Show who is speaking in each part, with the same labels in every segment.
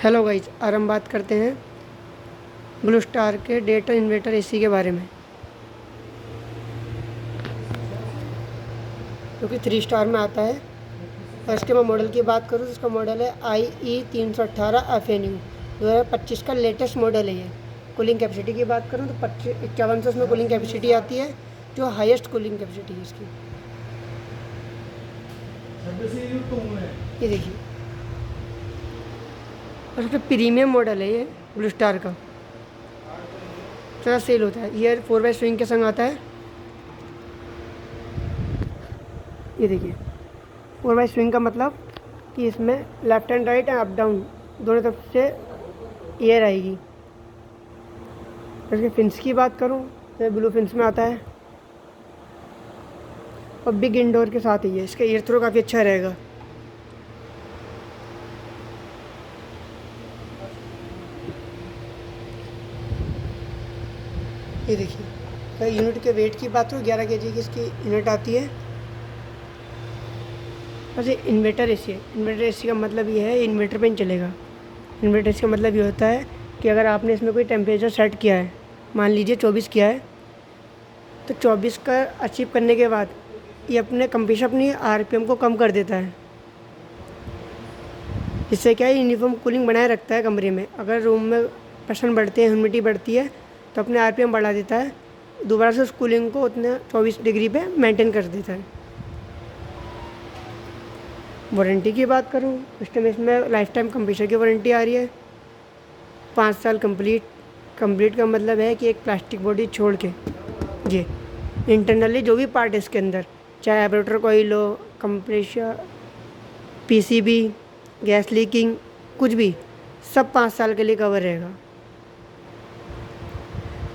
Speaker 1: Hello guys, आज हम बात करते हैं ब्लू स्टार के डेटा इन्वर्टर एसी के बारे में, जो कि 3 स्टार में आता है। और इसके मैं मॉडल की बात करूँ तो इसका मॉडल है IE318 FNU 2025 का लेटेस्ट मॉडल है ये। कूलिंग कैपेसिटी की बात करूँ तो 5100 इसमें कूलिंग कैपेसिटी आती है, जो हाईएस्ट कूलिंग कैपेसिटी है इसकी। ये देखिए, और सबसे प्रीमियम मॉडल है ये ब्लू स्टार का, ज़्यादा सेल होता है। ये 4x स्विंग के संग आता है। ये देखिए, 4x स्विंग का मतलब कि इसमें left and right and up down दोनों तरफ से एयर आएगी। इसके फिन्स की बात करूँ तो ब्लू फिन्स में आता है और बिग इंडोर के साथ ही है। इसका एयर थ्रो काफ़ी अच्छा रहेगा। ये देखिए, अगर यूनिट के वेट की बात करूँ 11 kg की इसकी यूनिट आती है। बस ये इन्वर्टर एसी है। इन्वर्टर एसी का मतलब ये है इन्वर्टर पे नहीं चलेगा। इन्वर्टर एसी का मतलब ये होता है कि अगर आपने इसमें कोई टेम्परेचर सेट किया है, मान लीजिए 24 किया है, तो 24 का अचीव करने के बाद ये अपनी RPM को कम कर देता है। इससे क्या है, यूनिफॉर्म कूलिंग बनाए रखता है कमरे में। अगर रूम में प्रेशर बढ़ते हैं, ह्यूमिडिटी बढ़ती है, तो अपने RPM बढ़ा देता है, दोबारा से उस कूलिंग को उतने 24 डिग्री पे मेंटेन कर देता है। वारंटी की बात करूँ इस टाइम इसमें लाइफ टाइम कंप्रेसर की वारंटी आ रही है, 5 साल कंप्लीट का मतलब है कि एक प्लास्टिक बॉडी छोड़ के ये इंटरनली जो भी पार्ट है इसके अंदर, चाहे एबरेटर कोइल हो, कंप्रेसर, PCB, गैस लीकिंग, कुछ भी, सब 5 साल के लिए कवर रहेगा।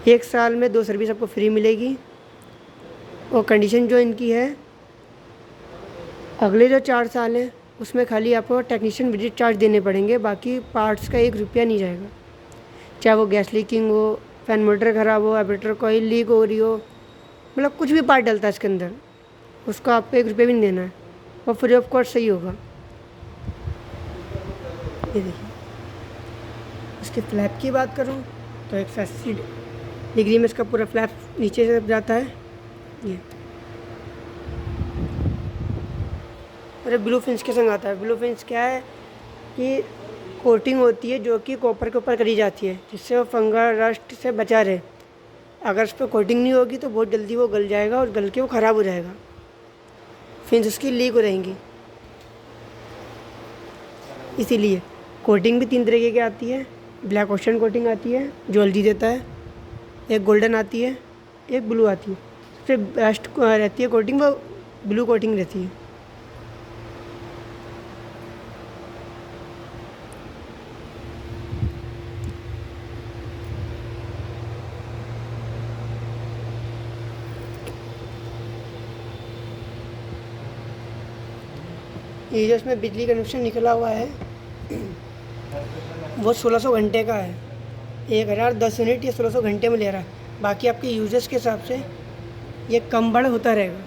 Speaker 1: 1 साल में 2 सर्विस आपको फ्री मिलेगी। और कंडीशन जो इनकी है, अगले जो 4 साल हैं उसमें खाली आपको टेक्नीशियन विजिट चार्ज देने पड़ेंगे, बाकी पार्ट्स का 1 रुपया नहीं जाएगा। चाहे वो गैस लीकिंग हो, फैन मोटर ख़राब हो, एबरेटर कॉइल लीक हो रही हो, मतलब कुछ भी पार्ट डलता है इसके अंदर, उसका आपको 1 रुपया भी नहीं देना है और फ्री ऑफ कॉस्ट सही होगा। ये देखिए, इसके फ्लैप की बात करूँ तो 180 डिग्री में इसका पूरा फ्लैप नीचे से जाता है। ये और ब्लू फिन्स के संग आता है। ब्लू फिन्स क्या है कि कोटिंग होती है जो कि कॉपर के ऊपर करी जाती है, जिससे वो फंगस रस्ट से बचा रहे। अगर उस पर कोटिंग नहीं होगी तो बहुत जल्दी वो गल जाएगा और गल के वो ख़राब हो जाएगा, फिन्स उसकी लीक हो रहेंगी। इसीलिए कोटिंग भी 3 तरीके की आती है। ब्लैक ओशन कोटिंग आती है जो जल्दी देता है, एक गोल्डन आती है, एक ब्लू आती है। सबसे बेस्ट रहती है कोटिंग, वो ब्लू कोटिंग रहती है। ये जो इसमें बिजली कनेक्शन निकला हुआ है वो 1600 घंटे का है। 1010 यूनिट या 1600 घंटे में ले रहा है। बाकी आपके यूजेस के हिसाब से ये कम बढ़ होता रहेगा।